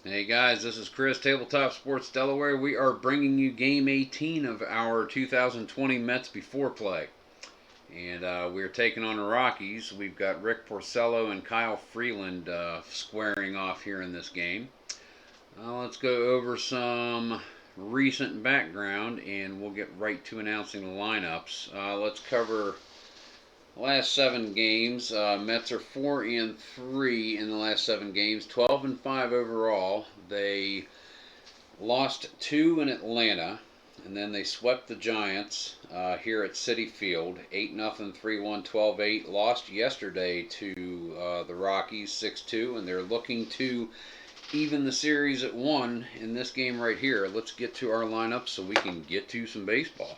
Hey guys, this is Chris, Tabletop Sports Delaware. We are bringing you Game 18 of our 2020 Mets Before Play. And we're taking on the Rockies. We've got Rick Porcello and Kyle Freeland squaring off here in this game. Let's go over some recent background and we'll get right to announcing the lineups. Let's cover last 7 games. Mets are 4-3 in the last 7 games, 12-5 overall. They lost 2 in Atlanta, and then they swept the Giants here at Citi Field, 8-0, 3-1, 12-8. Lost yesterday to the Rockies, 6-2, and they're looking to even the series at 1 in this game right here. Let's get to our lineup so we can get to some baseball.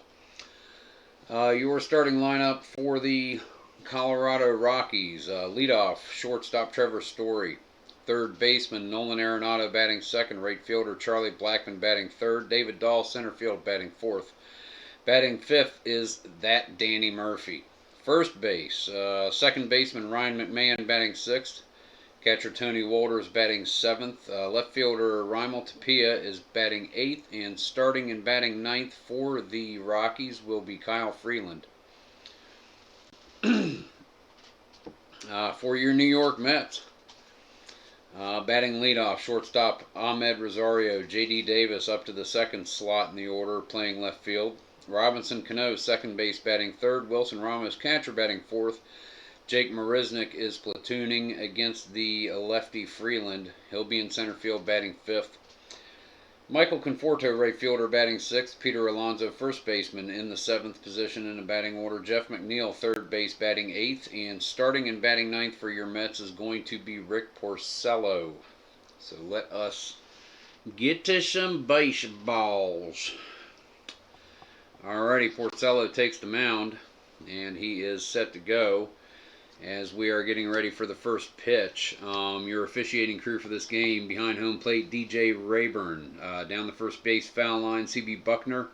Your starting lineup for the Colorado Rockies. Leadoff, shortstop Trevor Story. Third baseman Nolan Arenado batting second. Right fielder Charlie Blackmon batting third. David Dahl, center field, batting fourth. Batting fifth is that Danny Murphy. First base, second baseman Ryan McMahon batting sixth. Catcher Tony Walters batting seventh. Left fielder Raimel Tapia is batting eighth. And starting and batting ninth for the Rockies will be Kyle Freeland. For your New York Mets, batting leadoff, shortstop Ahmed Rosario. J.D. Davis up to the second slot in the order, playing left field. Robinson Cano, second base, batting third. Wilson Ramos, catcher, batting fourth. Jake Marisnick is platooning against the lefty Freeland. He'll be in center field, batting fifth. Michael Conforto, right fielder, batting sixth. Peter Alonso, first baseman, in the seventh position in the batting order. Jeff McNeil, third base, batting eighth. And starting and batting ninth for your Mets is going to be Rick Porcello. So let us get to some baseballs. Alrighty, Porcello takes the mound, and he is set to go as we are getting ready for the first pitch. Your officiating crew for this game: behind home plate, DJ Rayburn. Down the first base foul line, C.B. Buckner.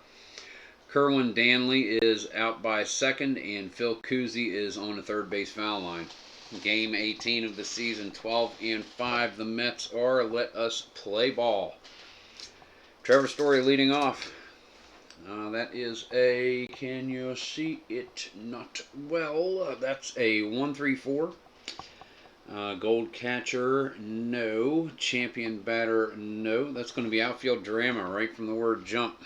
Kerwin Danley is out by second, and Phil Cousy is on the third base foul line. Game 18 of the season, 12-5. The Mets are. Let us play ball. Trevor Story leading off. That is a, can you see it? Not well. That's a 1-3-4. Gold catcher, no. Champion batter, no. That's going to be outfield drama right from the word jump.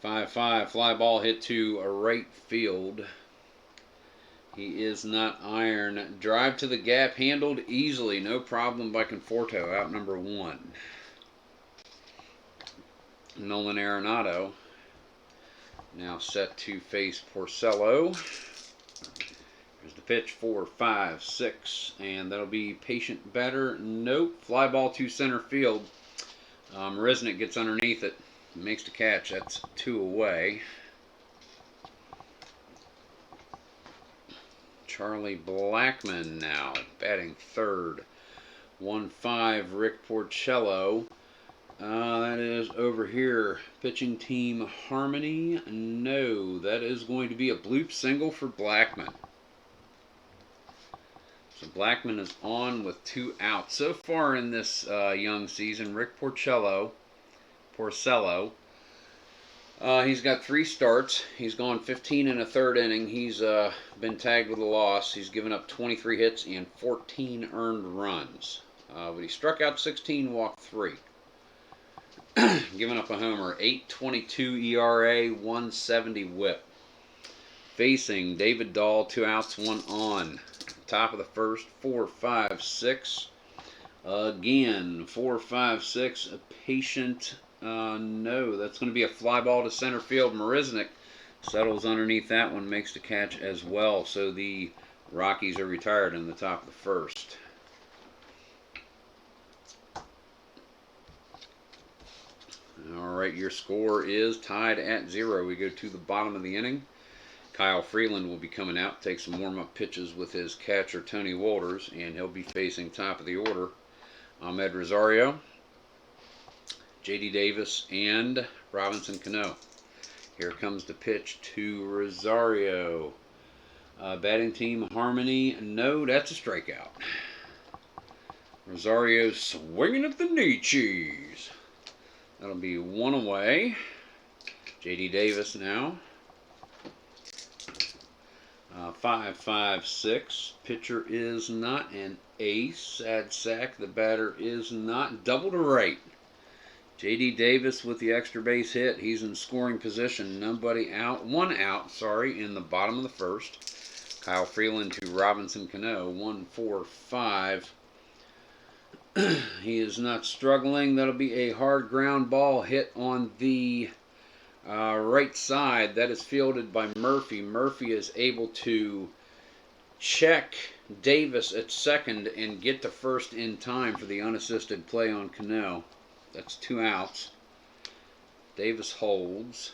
5-5. Fly ball hit to right field. He is not iron. Drive to the gap, handled easily. No problem by Conforto, out number 1. Nolan Arenado now set to face Porcello. Here's the pitch, 4-5-6, and that'll be patient batter. Nope. Fly ball to center field. Marisnick gets underneath it, makes the catch. That's 2 away. Charlie Blackmon now batting third. 1-5. Rick Porcello. That is over here. Pitching team harmony. No, that is going to be a bloop single for Blackmon. So Blackmon is on with 2 outs. So far in this young season, Rick Porcello, he's got 3 starts. He's gone 15 and a third inning. He's been tagged with a loss. He's given up 23 hits and 14 earned runs. But he struck out 16, walked 3. Giving up a homer, 8.22 ERA, 170 WHIP. Facing David Dahl, 2 outs, 1 on. Top of the first, 4-5-6. Again, 4-5-6. A patient, no. That's going to be a fly ball to center field. Marisnick settles underneath that one, makes the catch as well. So the Rockies are retired in the top of the first. Alright, your score is tied at 0. We go to the bottom of the inning. Kyle Freeland will be coming out, take some warm-up pitches with his catcher Tony Walters, and he'll be facing top of the order Ahmed Rosario, J.D. Davis, and Robinson Cano. Here comes the pitch to Rosario. Batting team harmony, no, that's a strikeout. Rosario swinging at the knee cheese. That'll be one away. J.D. Davis now. 5-5-6. Pitcher is not an ace. Sad sack. The batter is not. Double to right. J.D. Davis with the extra base hit. He's in scoring position. Nobody out. One out, in the bottom of the first. Kyle Freeland to Robinson Cano. 1-4-5. He is not struggling. That'll be a hard ground ball hit on the right side. That is fielded by Murphy. Murphy is able to check Davis at second and get to first in time for the unassisted play on Cano. That's 2 outs. Davis holds.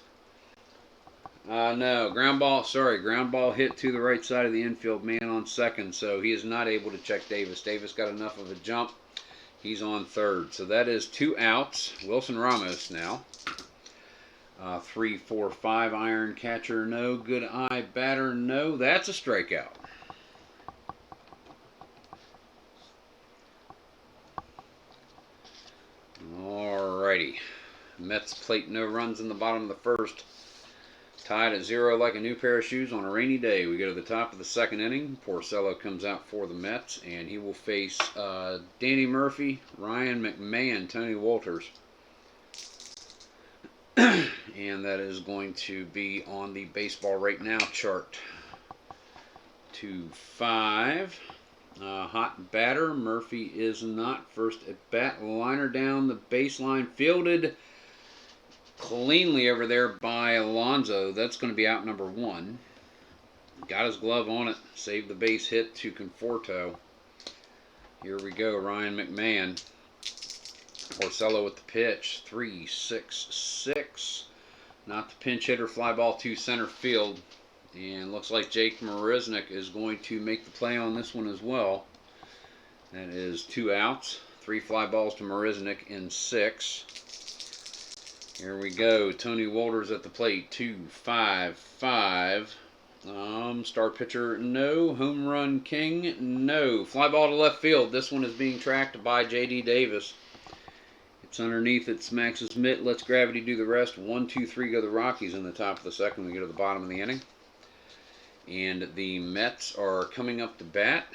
No, ground ball hit to the right side of the infield, man on second, so he is not able to check Davis. Davis got enough of a jump. He's on third. So that is 2 outs. Wilson Ramos now. 3-4-5 iron. Catcher, no. Good eye. Batter, no. That's a strikeout. Alrighty. Mets plate no runs in the bottom of the first. Tied at 0 like a new pair of shoes on a rainy day. We go to the top of the second inning. Porcello comes out for the Mets, and he will face Danny Murphy, Ryan McMahon, Tony Wolters. And that is going to be on the baseball right now chart. 2-5. Hot batter. Murphy is not. First at bat. Liner down the baseline. Fielded cleanly over there by Alonso. That's going to be out number 1. Got his glove on it. Saved the base hit to Conforto. Here we go. Ryan McMahon. Porcello with the pitch. 3-6-6. Not the pinch hitter. Fly ball to center field. And looks like Jake Marisnick is going to make the play on this one as well. That is 2 outs. 3 fly balls to Marisnick in 6. Here we go. Tony Wolters at the plate. 2-5-5. Star pitcher, no. Home run king, no. Fly ball to left field. This one is being tracked by J.D. Davis. It's underneath. It smacks his mitt. Lets gravity do the rest. 1-2-3 go the Rockies in the top of the second. We go to the bottom of the inning. And the Mets are coming up to bat.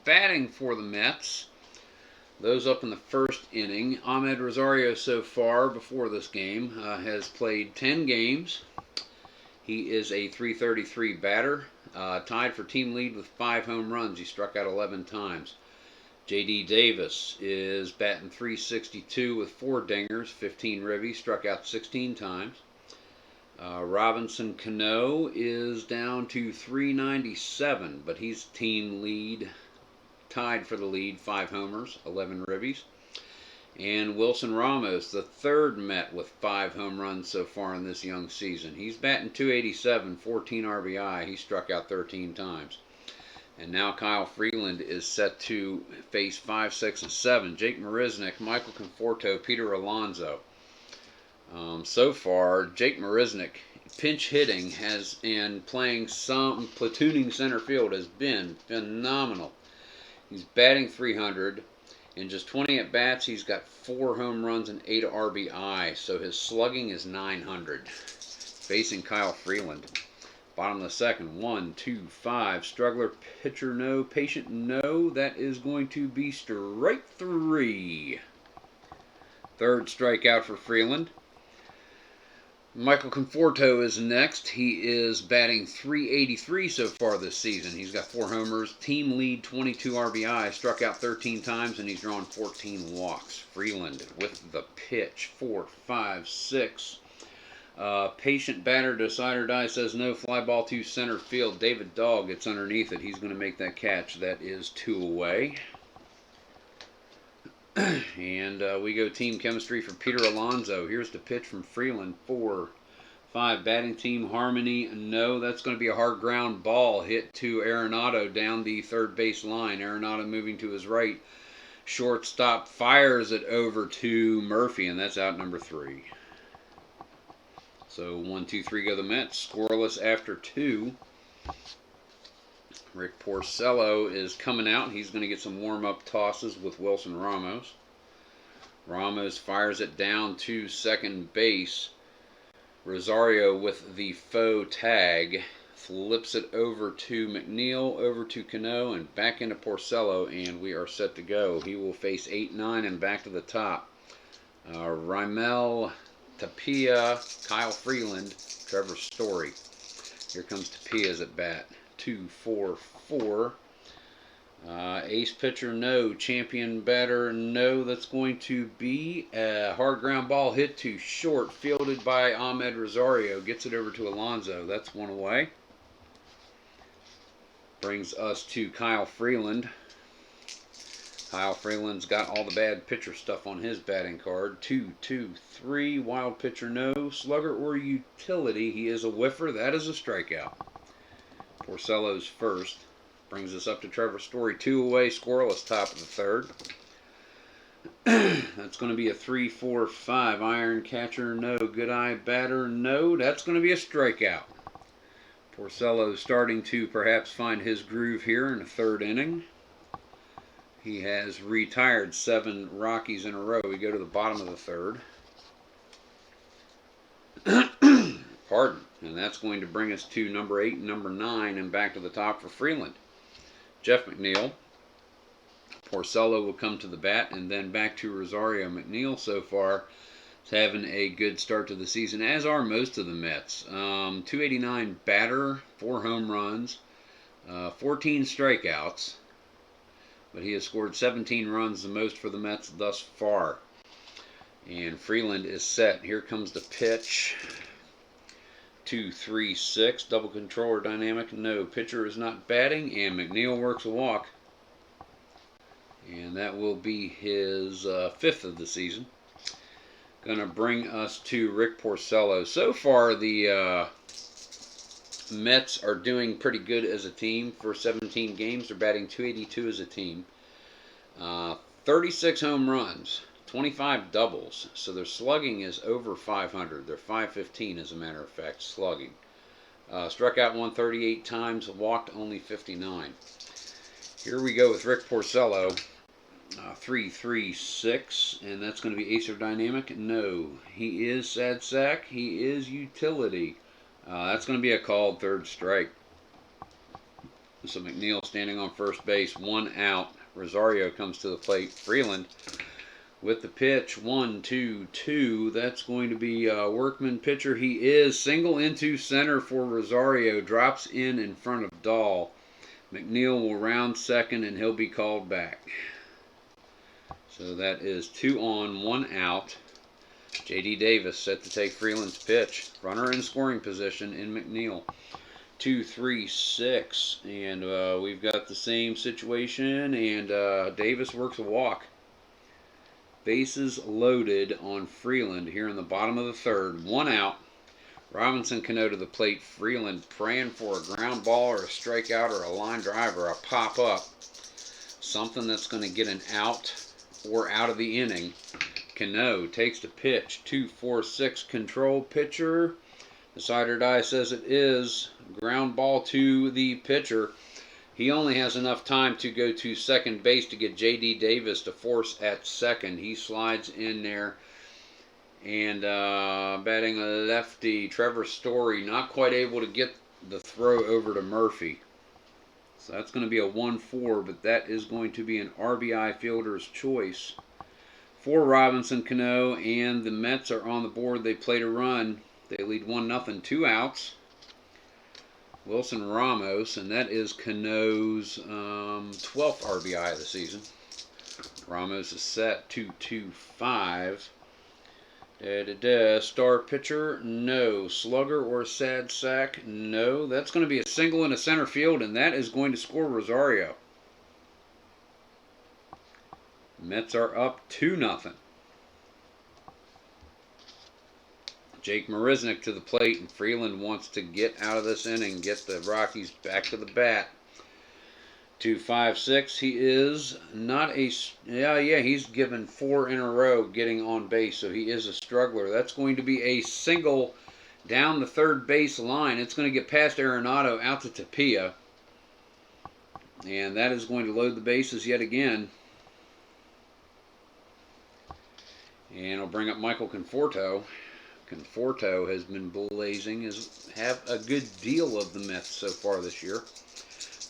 Batting for the Mets. Those up in the first inning. Ahmed Rosario so far before this game has played 10 games. He is a .333 batter. Tied for team lead with 5 home runs. He struck out 11 times. J.D. Davis is batting .362 with 4 dingers, 15 ribbies, struck out 16 times. Robinson Cano is down to .397, but he's team lead. Tied for the lead, 5 homers, 11 ribbies. And Wilson Ramos, the third Met with 5 home runs so far in this young season. He's batting .287, 14 RBI. He struck out 13 times. And now Kyle Freeland is set to face 5, 6, and 7. Jake Marisnick, Michael Conforto, Peter Alonso. So far, Jake Marisnick, pinch hitting and playing some platooning center field has been phenomenal. He's batting .300. In just 20 at-bats, he's got 4 home runs and 8 RBI, so his slugging is .900. Facing Kyle Freeland. Bottom of the second, 1-2-5. Struggler, pitcher, no. Patient, no. That is going to be strike 3. Third strikeout for Freeland. Michael Conforto is next. He is batting .383 so far this season. He's got 4 homers, team lead 22 RBI, struck out 13 times, and he's drawn 14 walks. Freeland with the pitch, 4-5-6. Patient batter, decide or die, says no. Fly ball to center field. David Dogg gets underneath it. He's going to make that catch. That is 2 away. And we go team chemistry for Peter Alonso. Here's the pitch from Freeland. 4-5. Batting team harmony, no. That's going to be a hard ground ball hit to Arenado down the third base line. Arenado moving to his right. Shortstop fires it over to Murphy, and that's out number 3. So 1-2-3 go the Mets. Scoreless after 2. Rick Porcello is coming out. He's going to get some warm-up tosses with Wilson Ramos. Ramos fires it down to second base. Rosario with the faux tag flips it over to McNeil, over to Cano, and back into Porcello, and we are set to go. He will face 8-9 and back to the top. Raimel, Tapia, Kyle Freeland, Trevor Story. Here comes Tapia's at bat. 2-4-4. Ace pitcher, no. Champion batter, no. That's going to be a hard ground ball hit to short, fielded by Ahmed Rosario. Gets it over to Alonso. That's one away. Brings us to Kyle Freeland. Kyle Freeland's got all the bad pitcher stuff on his batting card. 2-2-3. Wild pitcher, no. Slugger or utility. He is a whiffer. That is a strikeout. Porcello's first. Brings us up to Trevor Story. 2 away, scoreless, top of the third. That's going to be a 3-4-5. Iron catcher, no. Good eye batter, no. That's going to be a strikeout. Porcello starting to perhaps find his groove here in the third inning. He has retired 7 Rockies in a row. We go to the bottom of the third. Pardon. And that's going to bring us to number 8 and number 9 and back to the top for Freeland. Jeff McNeil. Porcello will come to the bat, and then back to Rosario. McNeil so far is having a good start to the season, as are most of the Mets. 289 batter, 4 home runs, 14 strikeouts, but he has scored 17 runs, the most for the Mets thus far. And Freeland is set. Here comes the pitch. 2-3-6. Double controller dynamic. No. Pitcher is not batting, and McNeil works a walk. And that will be his 5th of the season. Going to bring us to Rick Porcello. So far, the Mets are doing pretty good as a team. For 17 games, they're batting .282 as a team. 36 home runs. 25 doubles, so their slugging is over 500. They're .515 as a matter of fact, slugging. Struck out 138 times, walked only 59. Here we go with Rick Porcello. 3-3-6, and that's going to be Acer Dynamic. No, he is sad sack. He is utility. That's going to be a called third strike. So McNeil standing on first base, 1 out. Rosario comes to the plate. Freeland with the pitch, 1-2-2. That's going to be a Workman pitcher. He is single into center for Rosario. Drops in front of Dahl. McNeil will round second, and he'll be called back. So that is 2 on, 1 out. J.D. Davis set to take Freeland's pitch. Runner in scoring position in McNeil. 2-3-6. And we've got the same situation, and Davis works a walk. Bases loaded on Freeland here in the bottom of the third. 1 out. Robinson Cano to the plate. Freeland praying for a ground ball or a strikeout or a line drive or a pop-up. Something that's going to get an out or out of the inning. Cano takes the pitch. 2-4-6 control pitcher. The sider die says it is. Ground ball to the pitcher. He only has enough time to go to second base to get J.D. Davis to force at second. He slides in there. And batting a lefty, Trevor Story, not quite able to get the throw over to Murphy. So that's going to be a 1-4, but that is going to be an RBI fielder's choice for Robinson Cano. And the Mets are on the board. They played a run. They lead 1-0, 2 outs. Wilson Ramos, and that is Cano's 12th RBI of the season. Ramos is set. 2-2-5. Star pitcher, no. Slugger or sad sack, no. That's going to be a single into center field, and that is going to score Rosario. Mets are up 2-0. Jake Marisnick to the plate, and Freeland wants to get out of this inning, get the Rockies back to the bat. 2-5-6. He is not a... he's given 4 in a row getting on base, so he is a struggler. That's going to be a single down the third base line. It's going to get past Arenado out to Tapia. And that is going to load the bases yet again. And I'll bring up Michael Conforto. Conforto has been blazing, have a good deal of the Mets so far this year.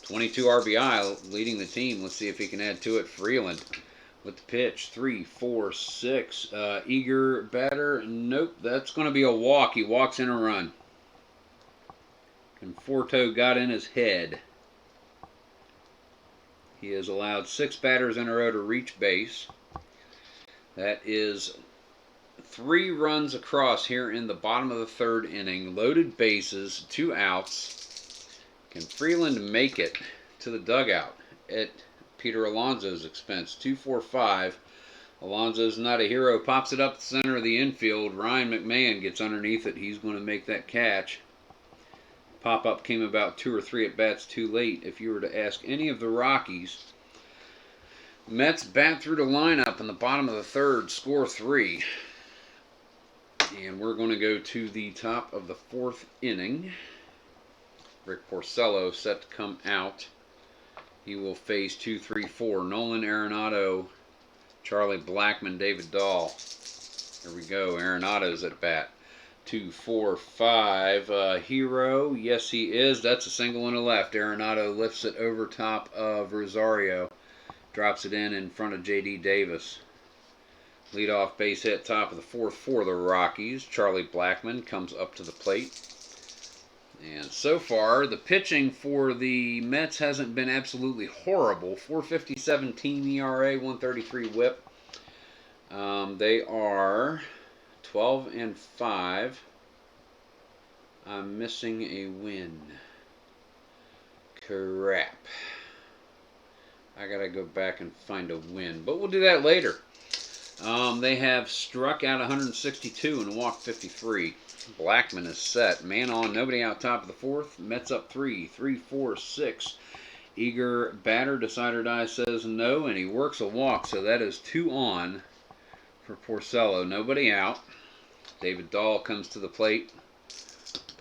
22 RBI leading the team. Let's see if he can add to it. Freeland with the pitch. 3, 4, 6. Eager batter. Nope, that's going to be a walk. He walks in a run. Conforto got in his head. He has allowed 6 batters in a row to reach base. That is 3 runs across here in the bottom of the 3rd inning. Loaded bases, 2 outs. Can Freeland make it to the dugout at Peter Alonso's expense? 2-4-5. Alonso's not a hero. Pops it up the center of the infield. Ryan McMahon gets underneath it. He's going to make that catch. Pop-up came about 2 or 3 at-bats too late. If you were to ask any of the Rockies, Mets bat through the lineup in the bottom of the 3rd, score 3. And we're going to go to the top of the 4th inning. Rick Porcello set to come out. He will face 2, 3, 4. Nolan Arenado, Charlie Blackmon, David Dahl. Here we go. Arenado's at bat. 2, 4, 5. Hero, yes he is. That's a single in the left. Arenado lifts it over top of Rosario. Drops it in front of J.D. Davis. Leadoff base hit top of the 4th for the Rockies. Charlie Blackmon comes up to the plate. And so far, the pitching for the Mets hasn't been absolutely horrible. 4.57 team ERA, 1.33 WHIP. They are 12-5. I'm missing a win. Crap. I gotta go back and find a win, but we'll do that later. They have struck out 162 and walked 53. Blackmon is set. Man on, nobody out top of the 4th. Mets up 3, 3, 4, 6. Eager batter, decide or die says no, and he works a walk, so that is 2 on for Porcello. Nobody out. David Dahl comes to the plate.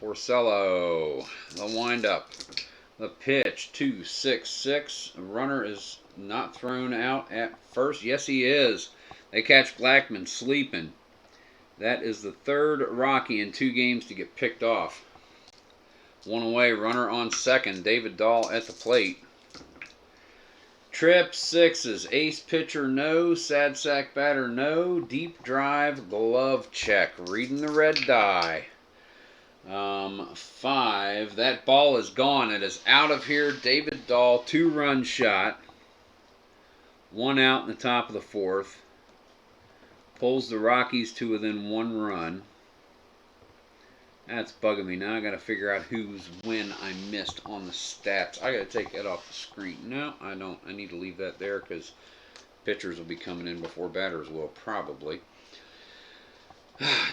Porcello, the windup. The pitch, 2, 6, 6. A runner is not thrown out at first. Yes, he is. They catch Blackmon sleeping. That is the 3rd Rocky in 2 games to get picked off. 1 away, runner on 2nd. David Dahl at the plate. Trip, 6s. Ace pitcher, no. Sad sack batter, no. Deep drive, glove check. Reading the red die. 5. That ball is gone. It is out of here. David Dahl, 2-run shot. 1 out in the top of the 4th. Pulls the Rockies to within 1 run. That's bugging me. Now I got to figure out whose win I missed on the stats. I got to take that off the screen. No, I don't. I need to leave that there because pitchers will be coming in before batters will, probably.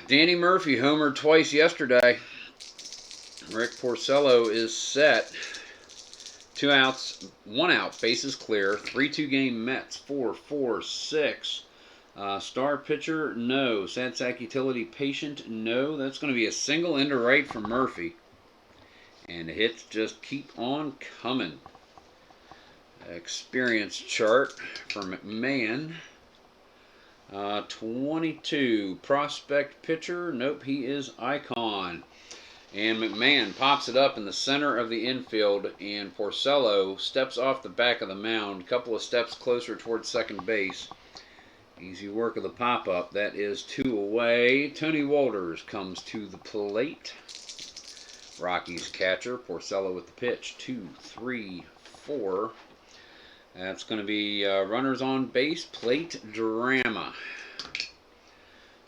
Danny Murphy homered twice yesterday. Rick Porcello is set. 2 outs, 1 out, bases clear. 3-2 game Mets. 4, 4, 6. Star pitcher, no. Sad sack utility patient, no. That's going to be a single into right from Murphy. And the hits just keep on coming. Experience chart for McMahon. 22. Prospect pitcher, nope, he is icon. And McMahon pops it up in the center of the infield, and Porcello steps off the back of the mound, a couple of steps closer towards second base. Easy work of the pop-up. That is 2 away. Tony Walters comes to the plate. Rockies catcher. Porcello with the pitch. 2, 3, 4. That's going to be runners on base. Plate drama.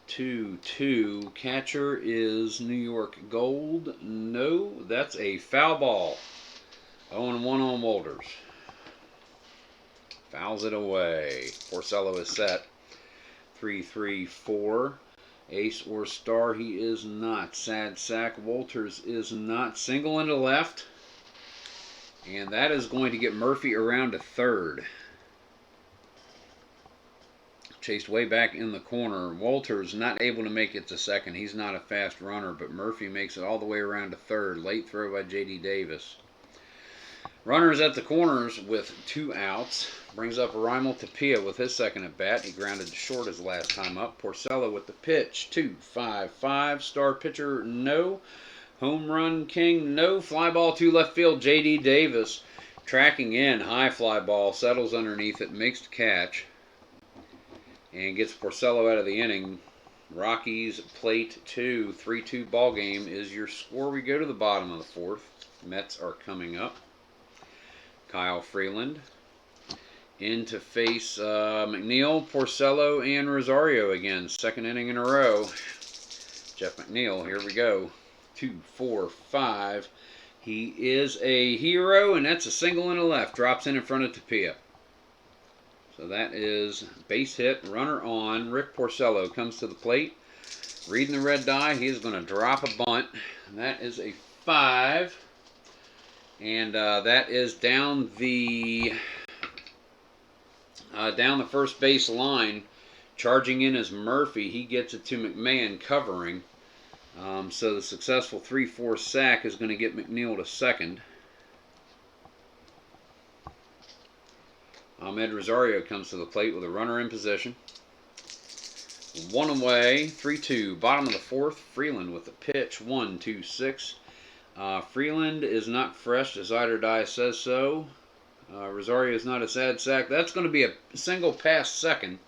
2-2. Catcher is New York Gold. No, that's a foul ball. 0-1 on Walters. Fouls it away. Porcello is set. 3, 3, 4. Ace or star, he is not. Sad sack. Walters is not. Single into left. And that is going to get Murphy around to third. Chased way back in the corner. Walters not able to make it to second. He's not a fast runner, but Murphy makes it all the way around to third. Late throw by J.D. Davis. Runners at the corners with 2 outs. Brings up Raimel Tapia with his second at bat. He grounded to short his last time up. Porcello with the pitch. 2-5-5. Star pitcher, no. Home run king, no. Fly ball to left field. J.D. Davis tracking in. High fly ball. Settles underneath it. Makes the catch. And gets Porcello out of the inning. Rockies plate 2. 3-2 ball game is your score. We go to the bottom of the 4th. Mets are coming up. Kyle Freeland in to face McNeil, Porcello, and Rosario again. Second inning in a row. Jeff McNeil, here we go. 2-4-5. He is a hero, and that's a single and a left. Drops in front of Tapia. So that is base hit, runner on. Rick Porcello comes to the plate. Reading the red die, he is going to drop a bunt. That is a 5. And that is down the first base line. Charging in is Murphy. He gets it to McMahon covering. So the successful 3-4 sack is going to get McNeil to second. Ahmed Rosario comes to the plate with a runner in position. 1 away, 3-2. Bottom of the 4th, Freeland with the pitch. 1-2-6. Freeland is not fresh, as Ide or Die says so. Rosario is not a sad sack. That's going to be a single pass second.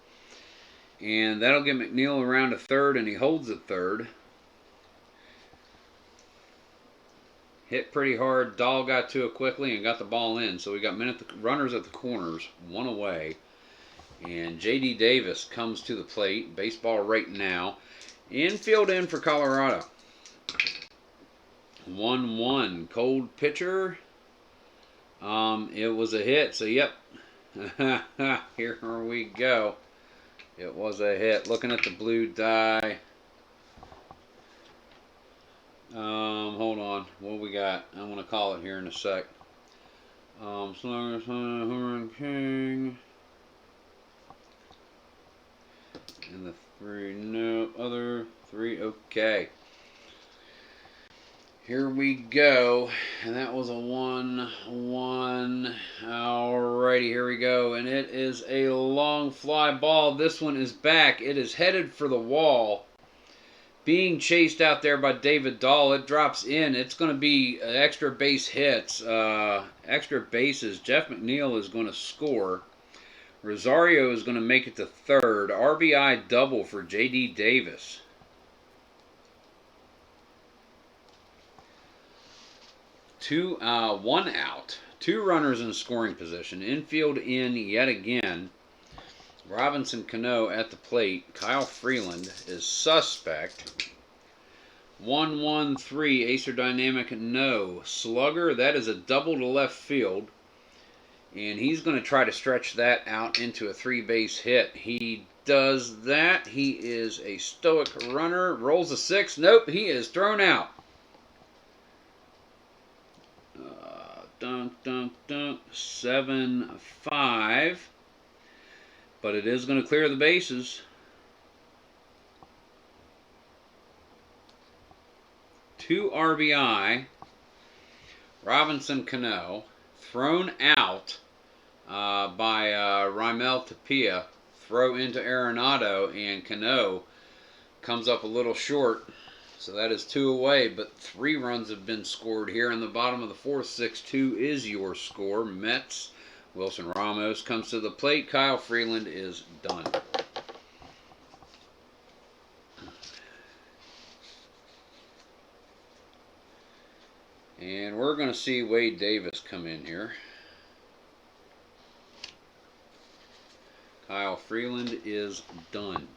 And that'll get McNeil around to third, and he holds at third. Hit pretty hard. Dahl got to it quickly and got the ball in. So we got runners at the corners, 1 away. And J.D. Davis comes to the plate. Baseball right now. Infield in for Colorado. 1-1. Cold pitcher. It was a hit. So, yep. Here we go. It was a hit. Looking at the blue die. Hold on. What we got? I'm going to call it here in a sec. Hurricane King. And the 3, no, other 3, okay. Here we go. And that was a 1-1. Alrighty, here we go. And it is a long fly ball. This one is back. It is headed for the wall. Being chased out there by David Dahl. It drops in. It's going to be extra base hits. Extra bases. Jeff McNeil is going to score. Rosario is going to make it to third. RBI double for J.D. Davis. One out. 2 runners in scoring position. Infield in yet again. Robinson Cano at the plate. Kyle Freeland is suspect. 1-1-3. Acer Dynamic, no. Slugger, that is a double to left field. And he's going to try to stretch that out into a 3-base hit. He does that. He is a stoic runner. Rolls a 6. Nope, he is thrown out. 7-5. But it is going to clear the bases. 2 RBI. Robinson Cano. Thrown out by Raimel Tapia. Throw into Arenado, and Cano comes up a little short. So that is 2 away, but 3 runs have been scored here in the bottom of the 4th. 6-2 is your score. Mets. Wilson Ramos comes to the plate. Kyle Freeland is done. And we're going to see Wade Davis come in here. Kyle Freeland is done.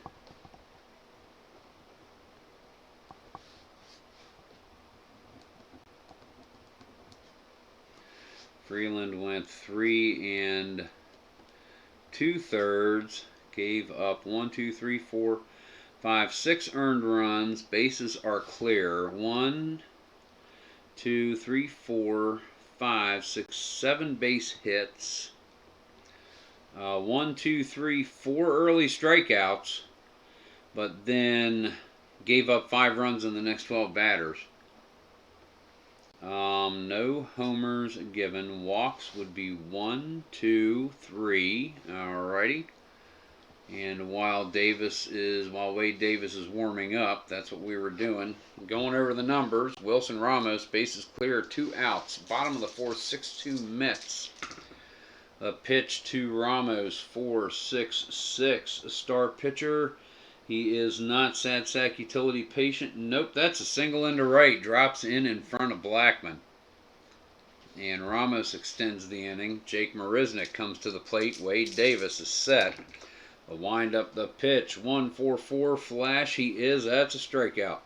Freeland went 3 2/3, gave up 1, 2, 3, 4, 5, 6 earned runs. Bases are clear. 1, 2, 3, 4, 5, 6, 7 base hits. 1, 2, 3, 4 early strikeouts, but then gave up 5 runs in the next 12 batters. No homers given. Walks would be 1, 2, 3. Alrighty. And while Wade Davis is warming up, that's what we were doing. Going over the numbers. Wilson Ramos, bases clear, 2 outs. Bottom of the fourth, 6-2 Mets. A pitch to Ramos, 4-6-6. A star pitcher. He is not sad sack utility patient. Nope, that's a single into right. Drops in front of Blackman. And Ramos extends the inning. Jake Marisnick comes to the plate. Wade Davis is set. A wind up the pitch. 1-4-4 flash. That's a strikeout.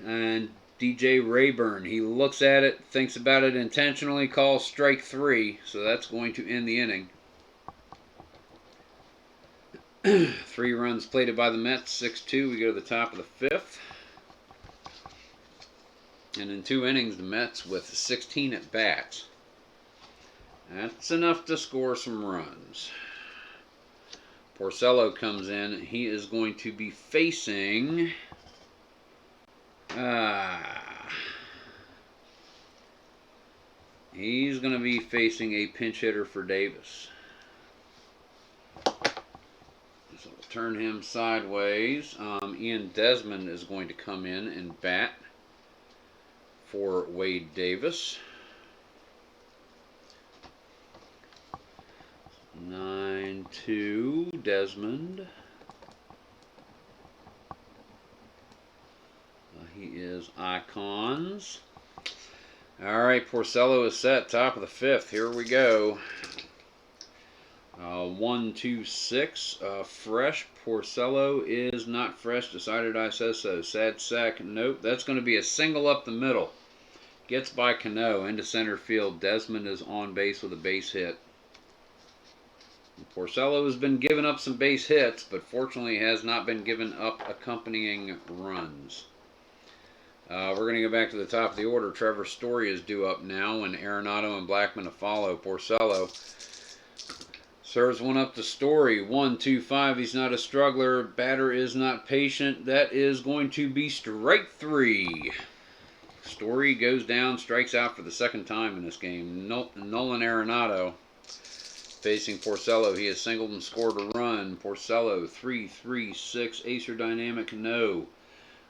And DJ Rayburn, he looks at it, thinks about it intentionally, calls strike 3. So that's going to end the inning. 3 runs plated by the Mets, 6-2. We go to the top of the 5th. And in 2 innings, the Mets with 16 at-bats. That's enough to score some runs. Porcello comes in. He is going to be facing... he's going to be facing a pinch hitter for Davis. So we'll turn him sideways. Ian Desmond is going to come in and bat for Wade Davis. 9-2 Desmond. He is icons. Alright, Porcello is set. Top of the 5th. Here we go. 1-2-6. Fresh. Porcello is not fresh. Decided I says so. Sad sack. Nope. That's going to be a single up the middle. Gets by Cano into center field. Desmond is on base with a base hit. Porcello has been giving up some base hits, but fortunately has not been giving up accompanying runs. We're going to go back to the top of the order. Trevor Story is due up now, and Arenado and Blackman to follow. Porcello serves one up to Story. 1-2-5. He's not a struggler. Batter is not patient. That is going to be strike 3. Story goes down, strikes out for the 2nd time in this game. Nolan Arenado facing Porcello. He has singled and scored a run. Porcello, 3-3-6. Acer Dynamic, no.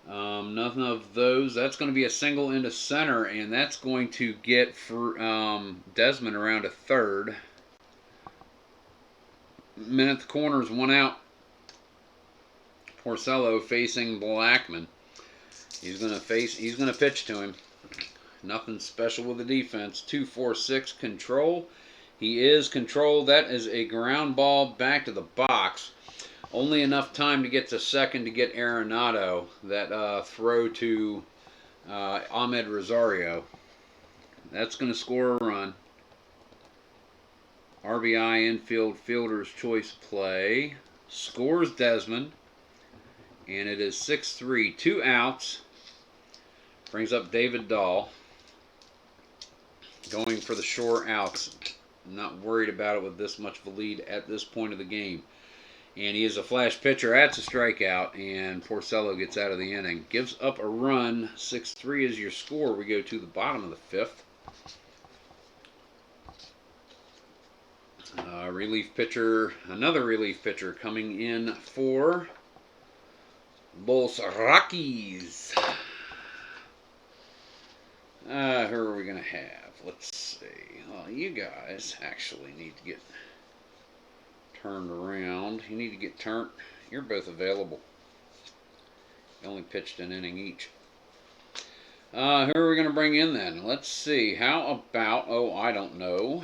Nothing of those. That's going to be a single into center, and that's going to get for Desmond around a 3rd. Men at the corners, 1 out. Porcello facing Blackman. He's going to pitch to him. Nothing special with the defense. 2-4-6 control. He is controlled. That is a ground ball back to the box. Only enough time to get to second to get Arenado. That throw to Ahmed Rosario. That's going to score a run. RBI infield fielder's choice play. Scores Desmond. And it is 6-3. 2 outs. Brings up David Dahl. Going for the shore outs. Not worried about it with this much of a lead at this point of the game. And he is a flash pitcher. That's a strikeout. And Porcello gets out of the inning. Gives up a run. 6-3 is your score. We go to the bottom of the 5th. Relief pitcher. Another relief pitcher coming in for Los Rockies. Who are we going to have? Let's see. Well, you guys actually need to get turned around. You need to get turned. You're both available. You only pitched an inning each. Who are we going to bring in then? Let's see. How about, I don't know.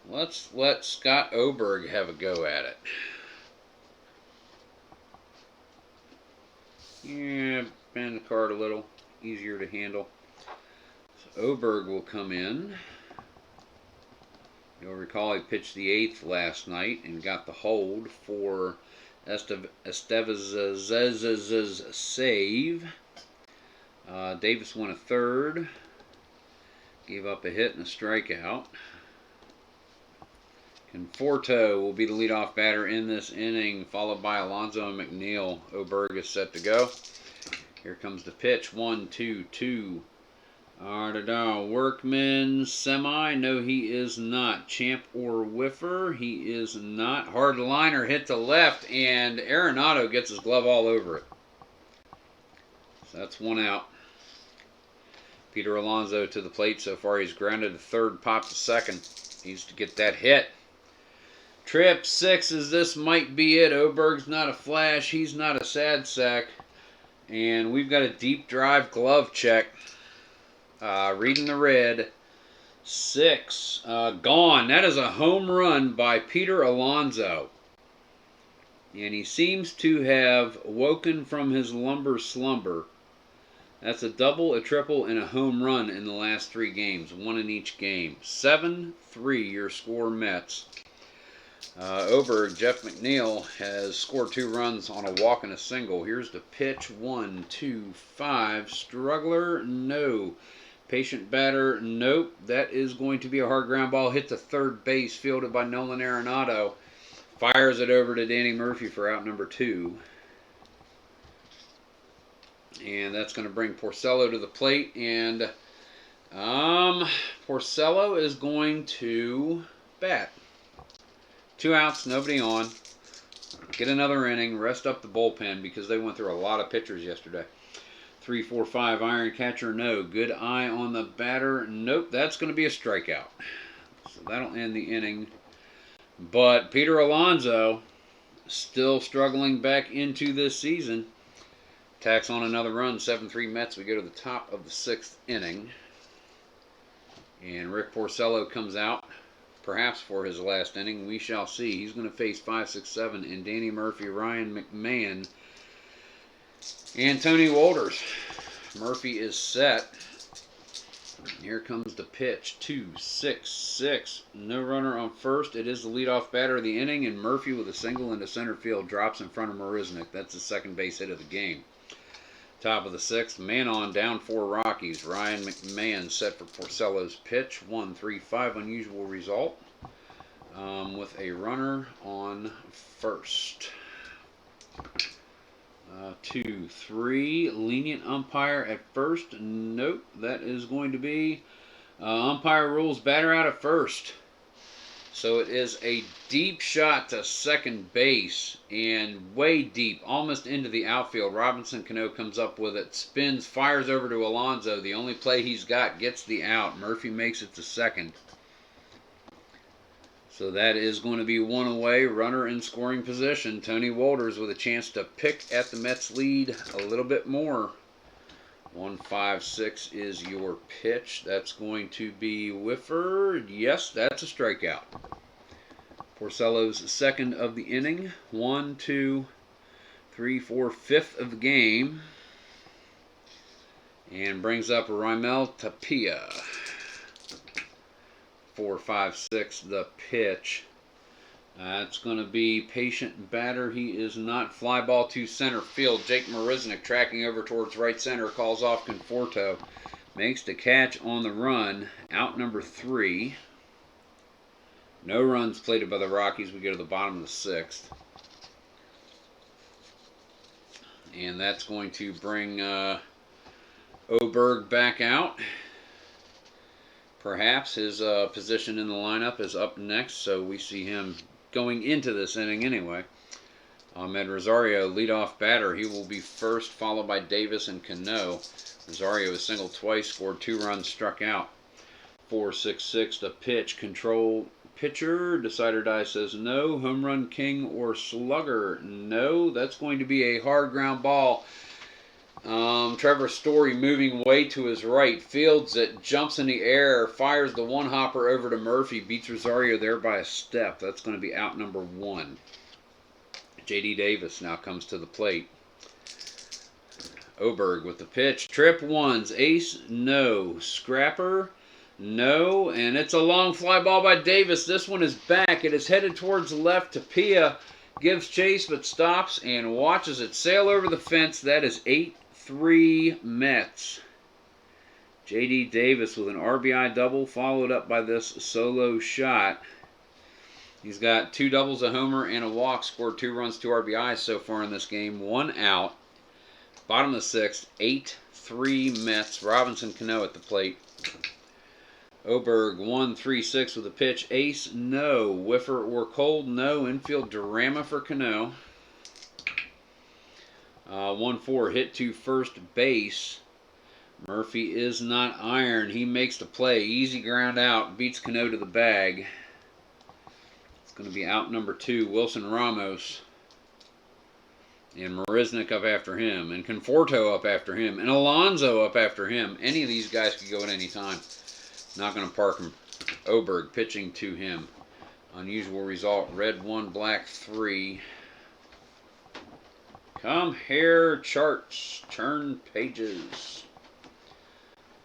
Let's let Scott Oberg have a go at it. Yeah, bend the card a little. Easier to handle. So Oberg will come in. You'll recall he pitched the 8th last night and got the hold for Estevez's save. Davis won a 3rd. Gave up a hit and a strikeout. Conforto will be the leadoff batter in this inning, followed by Alonzo and McNeil. Oberg is set to go. Here comes the pitch. 1-2-2. Workman semi. No, he is not. Champ or whiffer. He is not. Hard liner hit to left, and Arenado gets his glove all over it. So that's one out. Peter Alonso to the plate. So far, he's grounded to third, popped to second. Needs to get that hit. Trip 6 as this might be it. Oberg's not a flash. He's not a sad sack. And we've got a deep drive glove check. Reading the red. 6. Gone. That is a home run by Peter Alonso. And he seems to have woken from his lumber slumber. That's a double, a triple, and a home run in the last 3 games. 1 in each game. 7-3 your score, Mets. Oberg, Jeff McNeil, has scored 2 runs on a walk and a single. Here's the pitch. 1, 2, 5. Struggler, no. Patient batter, nope. That is going to be a hard ground ball. Hit to third base, fielded by Nolan Arenado. Fires it over to Danny Murphy for out number 2. And that's going to bring Porcello to the plate. And Porcello is going to bat. 2 outs, nobody on. Get another inning, rest up the bullpen because they went through a lot of pitchers yesterday. 3, 4, 5, iron catcher, no. Good eye on the batter, nope. That's going to be a strikeout. So that'll end the inning. But Peter Alonso, still struggling back into this season. Tacks on another run, 7-3 Mets. We go to the top of the 6th inning. And Rick Porcello comes out. Perhaps for his last inning. We shall see. He's going to face 5, 6, 7 and Danny Murphy, Ryan McMahon, and Tony Walters. Murphy is set. Here comes the pitch. 2, 6, 6. No runner on first. It is the leadoff batter of the inning, and Murphy with a single into center field drops in front of Marisnick. That's the second base hit of the game. Top of the 6th, man on, down 4 Rockies. Ryan McMahon set for Porcello's pitch. 1, 3, 5, unusual result. With a runner on first. 2, 3, lenient umpire at first. Nope, that is going to be umpire rules batter out at first. So it is a deep shot to second base and way deep, almost into the outfield. Robinson Cano comes up with it, spins, fires over to Alonso. The only play he's got gets the out. Murphy makes it to second. So that is going to be 1 away, runner in scoring position. Tony Walters with a chance to pick at the Mets lead a little bit more. 1, 5, 6 is your pitch. That's going to be whiffer. Yes, that's a strikeout. Porcello's second of the inning. 1, 2, 3, 4, 5th of the game. And brings up Raimel Tapia. 4, 5, 6, the pitch. It's going to be patient batter. He is not. Fly ball to center field. Jake Marisnick tracking over towards right center. Calls off Conforto. Makes the catch on the run. Out number 3. No runs plated by the Rockies. We go to the bottom of the 6th. And that's going to bring Oberg back out. Perhaps his position in the lineup is up next, so we see him going into this inning anyway. Ahmed Rosario, leadoff batter. He will be first, followed by Davis and Cano. Rosario has singled twice, scored 2 runs, struck out. 4, 6, 6, the pitch. Control pitcher. Decider die says no. Home run king or slugger. No. That's going to be a hard ground ball. Trevor Story moving way to his right. Fields it, jumps in the air, fires the one-hopper over to Murphy. Beats Rosario there by a step. That's going to be out number 1. J.D. Davis now comes to the plate. Oberg with the pitch. Trip ones. Ace, no. Scrapper, no. And it's a long fly ball by Davis. This one is back. It is headed towards the left. Tapia gives chase but stops and watches it sail over the fence. That is 8-3 Mets. J.D. Davis with an RBI double followed up by this solo shot. He's got 2 doubles, a homer, and a walk. Scored 2 runs, 2 RBIs so far in this game. 1 out. Bottom of the sixth, 8-3 Mets. Robinson Cano at the plate. Oberg 1-3-6 with a pitch. Ace, no. Whiffer or cold, no. Infield drama for Cano. 1-4 hit to first base. Murphy is not iron. He makes the play. Easy ground out. Beats Cano to the bag. It's going to be out number 2. Wilson Ramos. And Marisnik up after him. And Conforto up after him. And Alonso up after him. Any of these guys could go at any time. Not going to park him. Oberg pitching to him. Unusual result. Red 1, black 3. Come here, charts. Turn pages.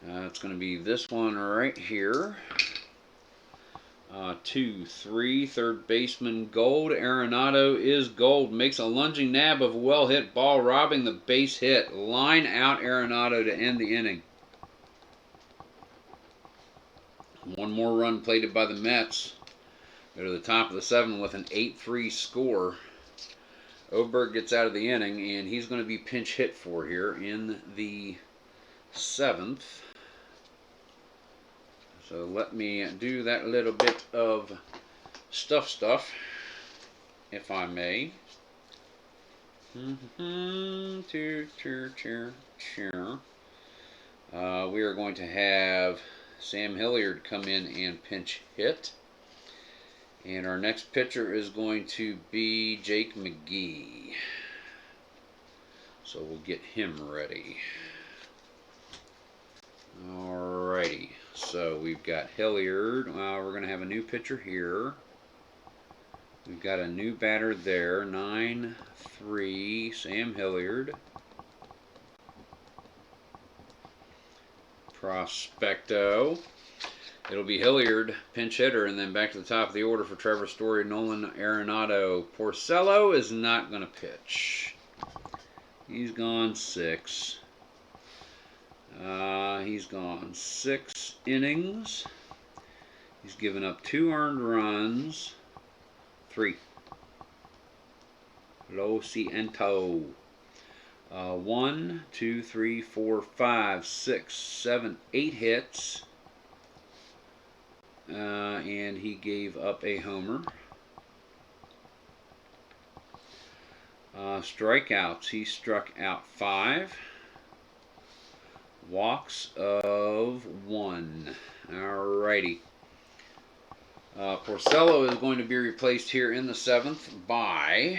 It's going to be this one right here. 2-3. Third baseman gold. Arenado is gold. Makes a lunging nab of a well-hit ball, robbing the base hit. Line out Arenado to end the inning. One more run plated by the Mets. Go to the top of the 7th with an 8-3 score. Oberg gets out of the inning, and he's going to be pinch hit for here in the 7th. So let me do that little bit of stuff, if I may. We are going to have Sam Hilliard come in and pinch hit. And our next pitcher is going to be Jake McGee. So we'll get him ready. Alrighty. So we've got Hilliard. We're going to have a new pitcher here. We've got a new batter there. 9-3, Sam Hilliard. Prospecto. It'll be Hilliard, pinch hitter, and then back to the top of the order for Trevor Story, Nolan Arenado. Porcello is not going to pitch. He's gone 6. He's gone 6 innings. He's given up 2 earned runs. 3. Lo siento. 1, 2, 3, 4, 5, 6, 7, 8 hits. And he gave up a homer. Strikeouts, he struck out 5. Walks of 1. Alrighty. Porcello is going to be replaced here in the 7th by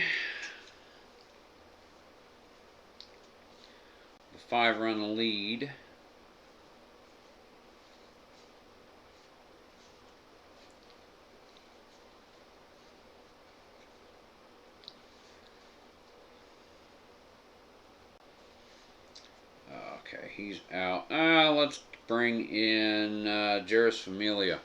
the 5-run lead. Okay, he's out. Let's bring in Jeurys Familia.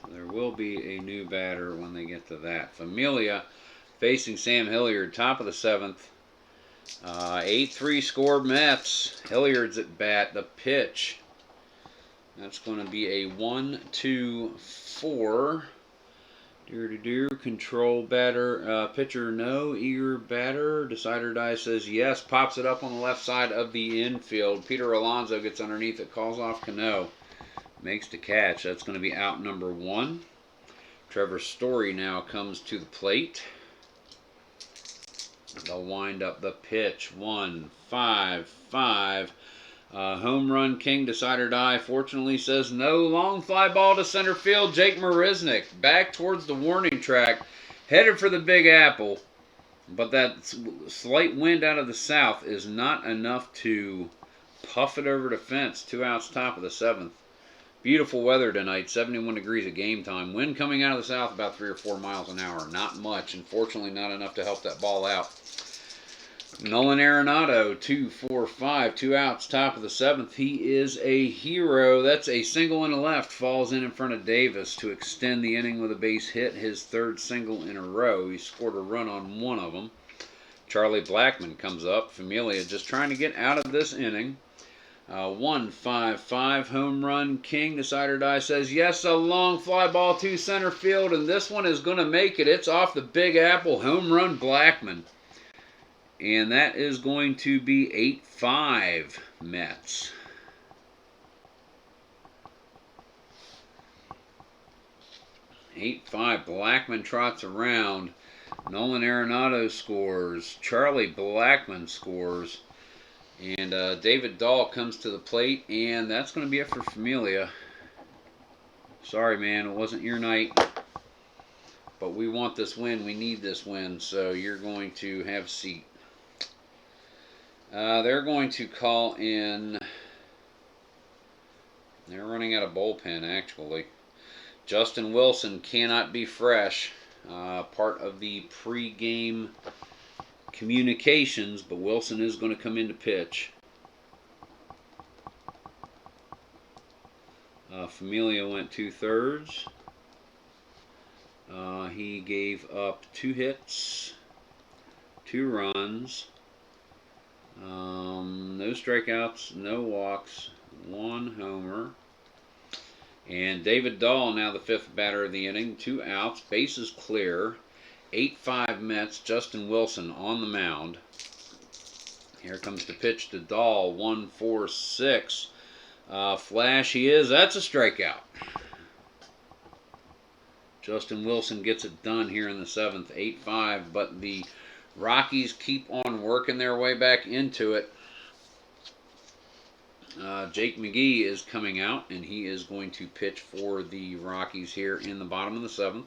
So there will be a new batter when they get to that. Familia facing Sam Hilliard, top of the 7th. 8-3 score Mets. Hilliard's at bat. The pitch. That's going to be a 1-2-4. Control batter. Pitcher, no. Eager batter. Decider die says yes. Pops it up on the left side of the infield. Peter Alonso gets underneath it. Calls off Cano. Makes the catch. That's going to be out number 1. Trevor Story now comes to the plate. They'll wind up the pitch. 1-5-5. Home run king, decider die. Fortunately says no. Long fly ball to center field. Jake Marisnik back towards the warning track. Headed for the Big Apple. But that slight wind out of the south is not enough to puff it over the fence. 2 outs, top of the 7th. Beautiful weather tonight. 71 degrees at game time. Wind coming out of the south about 3 or 4 miles an hour. Not much. Unfortunately, not enough to help that ball out. Nolan Arenado, 2-4-5, 2 outs, top of the 7th. He is a hero. That's a single in the left. Falls in front of Davis to extend the inning with a base hit. His 3rd single in a row. He scored a run on 1 of them. Charlie Blackmon comes up. Familia just trying to get out of this inning. 155 home run king. Decider die says yes. A long fly ball to center field, and this one is going to make it. It's off the Big Apple. Home run Blackman. And that is going to be 8-5 Mets. Blackman trots around. Nolan Arenado scores. Charlie Blackman scores. And David Dahl comes to the plate, and that's going to be it for Familia. Sorry, man, it wasn't your night. But we want this win. We need this win, so you're going to have a seat. They're going to call in. They're running out of bullpen, actually. Justin Wilson cannot be fresh. Part of the pre-game communications, but Wilson is going to come in to pitch. Familia went 2/3. He gave up 2 hits, 2 runs, no strikeouts, no walks, 1 homer. And David Dahl, now the 5th batter of the inning, 2 outs, bases clear. 8-5 Mets, Justin Wilson on the mound. Here comes the pitch to Dahl, 1-4-6. Flash he is, that's a strikeout. Justin Wilson gets it done here in the 7th, 8-5, but the Rockies keep on working their way back into it. Jake McGee is coming out, and he is going to pitch for the Rockies here in the bottom of the 7th.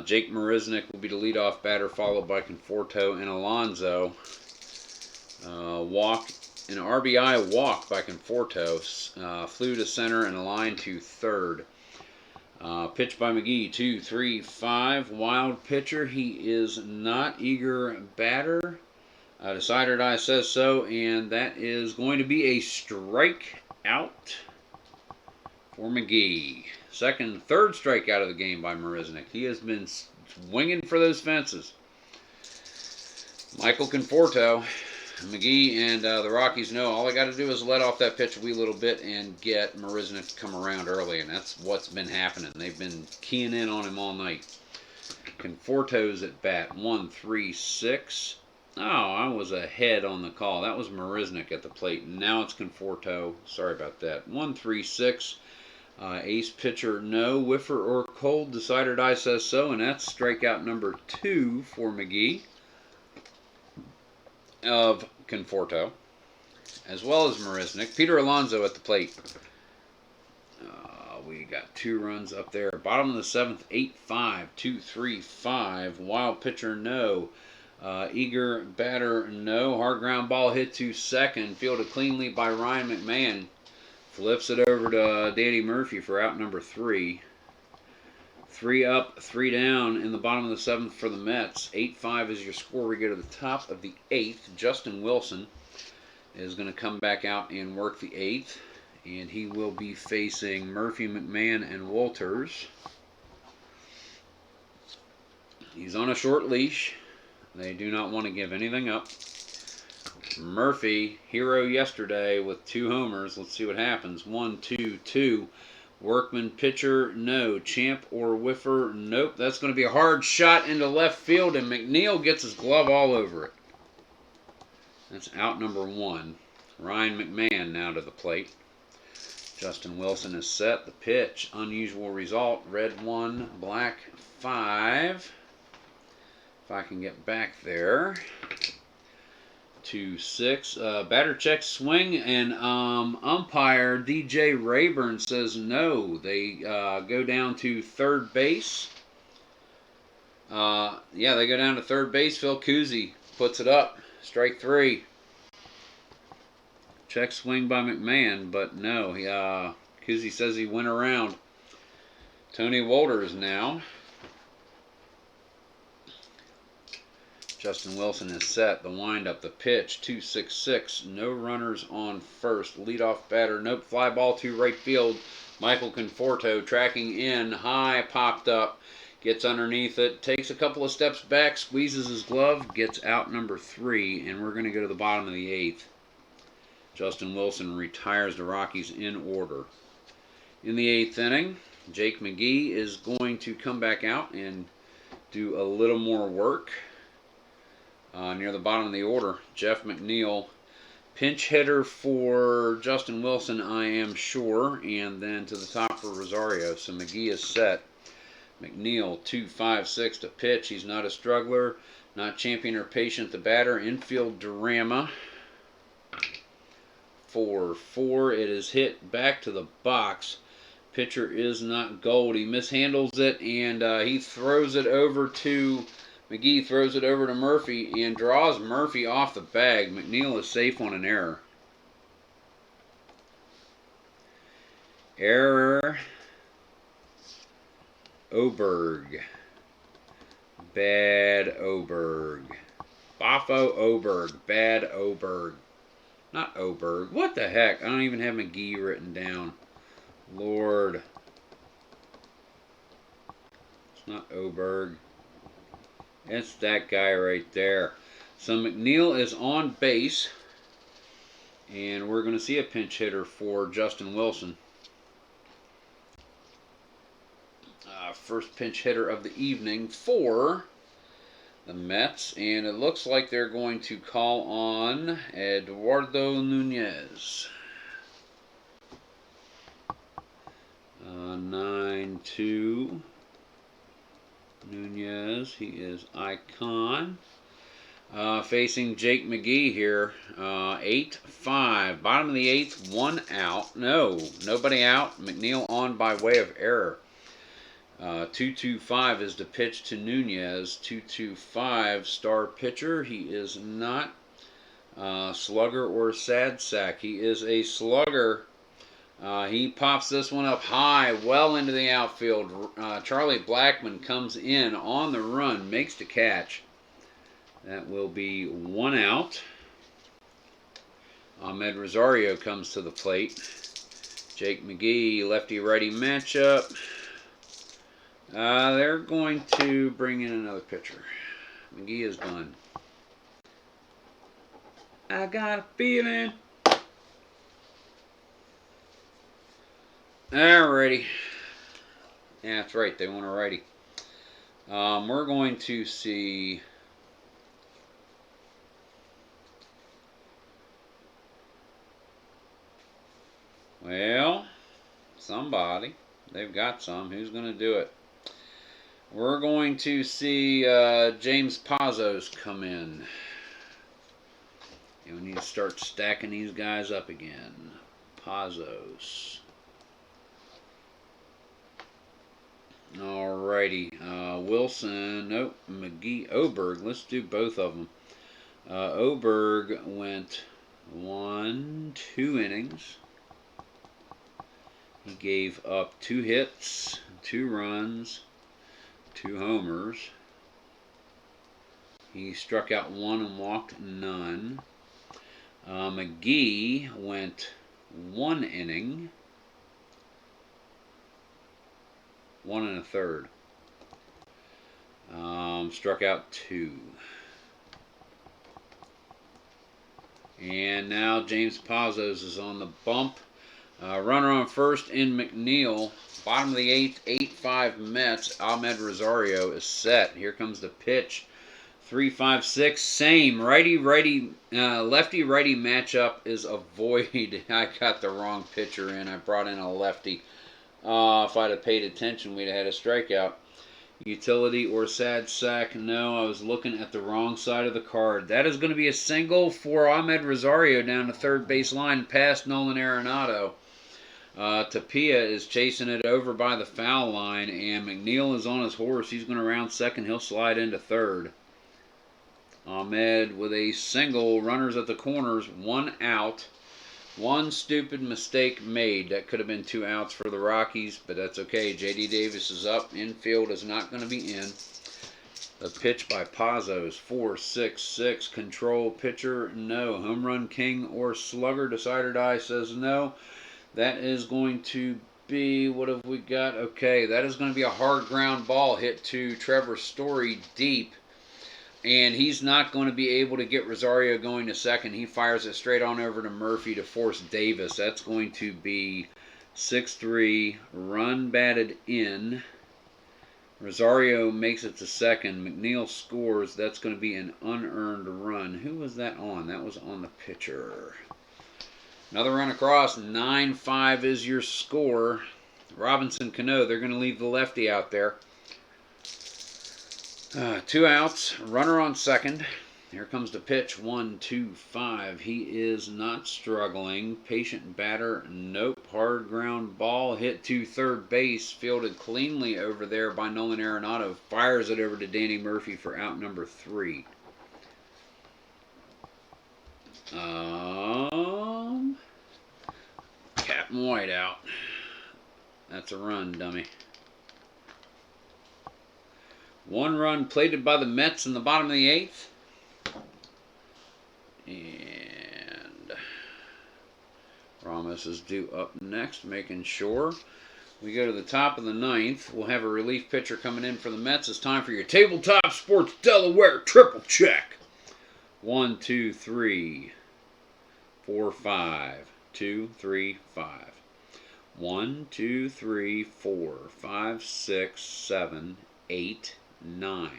Jake Marisnick will be the leadoff batter, followed by Conforto and Alonso. An RBI walk by Conforto. Flew to center and a line to third. Pitch by McGee, 2-3-5. Wild pitcher. He is not eager batter. Decider die says so, and that is going to be a strikeout for McGee. Third strikeout of the game by Marisnick. He has been swinging for those fences. Michael Conforto, McGee, and the Rockies know all I got to do is let off that pitch a wee little bit and get Marisnick to come around early, and that's what's been happening. They've been keying in on him all night. Conforto's at bat, 1-3-6. Oh, I was ahead on the call. That was Marisnick at the plate. Now it's Conforto. Sorry about that. 1-3-6. Ace pitcher, no. Whiffer or cold. Decider die says so, and that's strikeout number 2 for McGee of Conforto, as well as Marisnick. Peter Alonso at the plate. We got 2 runs up there. Bottom of the 7th, 8-5, 2-3-5. Wild pitcher, no. Eager batter, no. Hard ground ball hit to second. Fielded cleanly by Ryan McMahon. Flips it over to Danny Murphy for out number 3. 3 up, 3 down in the bottom of the 7th for the Mets. 8-5 is your score. We go to the top of the 8th. Justin Wilson is going to come back out and work the 8th. And he will be facing Murphy, McMahon, and Walters. He's on a short leash. They do not want to give anything up. Murphy, hero yesterday with 2 homers. Let's see what happens. 1-2-2. Workman pitcher, no. Champ or Whiffer, nope. That's going to be a hard shot into left field, and McNeil gets his glove all over it. That's out number 1. Ryan McMahon now to the plate. Justin Wilson is set. The pitch, unusual result. Red 1, black 5. If I can get back there. 2-6. Batter check swing, and umpire DJ Rayburn says no. They go down to third base. Yeah, they go down to third base. Phil Cousy puts it up. Strike 3. Check swing by McMahon, but no. Cousy says he went around. Tony Walters now. Justin Wilson is set. The windup, the pitch, 2-6-6. No runners on first. Leadoff batter, nope. Fly ball to right field. Michael Conforto tracking in. High, popped up. Gets underneath it. Takes a couple of steps back. Squeezes his glove. Gets out number 3. And we're going to go to the bottom of the 8th. Justin Wilson retires the Rockies in order. In the 8th inning, Jake McGee is going to come back out and do a little more work. Near the bottom of the order, Jeff McNeil, pinch hitter for Justin Wilson, I am sure, and then to the top for Rosario. So McGee is set. McNeil, 2-5-6 to pitch. He's not a struggler, not champion or patient. The batter, infield drama. 4-4. It is hit back to the box. Pitcher is not gold. He mishandles it, and he throws it over to McGee. Throws it over to Murphy and draws Murphy off the bag. McNeil is safe on an error. Error. Oberg. Bad Oberg. Bafo Oberg. Bad Oberg. Not Oberg. What the heck? I don't even have McGee written down. Lord. It's not Oberg. It's that guy right there. So McNeil is on base. And we're going to see a pinch hitter for Justin Wilson. First pinch hitter of the evening for the Mets. And it looks like they're going to call on Eduardo Nunez. 9-2. Nunez, he is icon. Facing Jake McGee here. 8-5. Bottom of the 8th, 1 out. No, nobody out. McNeil on by way of error. 2-2-5 is the pitch to Nunez. 2-2-5, star pitcher. He is not slugger or sad sack. He is a slugger. He pops this one up high, well into the outfield. Charlie Blackmon comes in on the run, makes the catch. That will be 1 out. Ahmed Rosario comes to the plate. Jake McGee, lefty-righty matchup. They're going to bring in another pitcher. McGee is done. I got a feeling. Alrighty. Yeah, that's right. They want a righty. We're going to see. Well, somebody. They've got some. Who's going to do it? We're going to see James Pazos come in. And we need to start stacking these guys up again. Pazos. Alrighty. Wilson. Nope. McGee. Oberg. Let's do both of them. Oberg went 2 innings. He gave up 2 hits, 2 runs, 2 homers. He struck out 1 and walked none. McGee went 1 inning, 1 1/3. Struck out 2. And now James Pazos is on the bump. Runner on first in McNeil. Bottom of the 8th, 8-5 Mets. Ahmed Rosario is set. Here comes the pitch. 3-5-6. Same. Lefty-righty matchup is a void. I got the wrong pitcher in. I brought in a lefty. If I'd have paid attention, we'd have had a strikeout. Utility or sad sack? No, I was looking at the wrong side of the card. That is going to be a single for Ahmed Rosario down the third base line past Nolan Arenado. Tapia is chasing it over by the foul line, and McNeil is on his horse. He's going to round second. He'll slide into third. Ahmed with a single. Runners at the corners. 1 out. 1 stupid mistake made. That could have been 2 outs for the Rockies, but that's okay. J.D. Davis is up. Infield is not going to be in. The pitch by Pazos. 4-6-6. Control pitcher. No. Home run king or slugger. Decider die says no. That is going to be, what have we got? Okay, that is going to be a hard ground ball hit to Trevor Story deep. And he's not going to be able to get Rosario going to second. He fires it straight on over to Murphy to force Davis. That's going to be 6-3, run batted in. Rosario makes it to second. McNeil scores. That's going to be an unearned run. Who was that on? That was on the pitcher. Another run across. 9-5 is your score. Robinson Cano, they're going to leave the lefty out there. 2 outs. Runner on second. Here comes the pitch. 1-2-5. He is not struggling. Patient batter. Nope. Hard ground ball. Hit to third base. Fielded cleanly over there by Nolan Arenado. Fires it over to Danny Murphy for out number 3. Captain White out. That's a run, dummy. 1 run plated by the Mets in the bottom of the 8th. And Ramos is due up next, making sure. We go to the top of the 9th. We'll have a relief pitcher coming in for the Mets. It's time for your Tabletop Sports Delaware triple check. 1, 2, 3, 4, 5. 2, 3, 5. 1, 2, 3, 4, 5, 6, 7, 8, 9.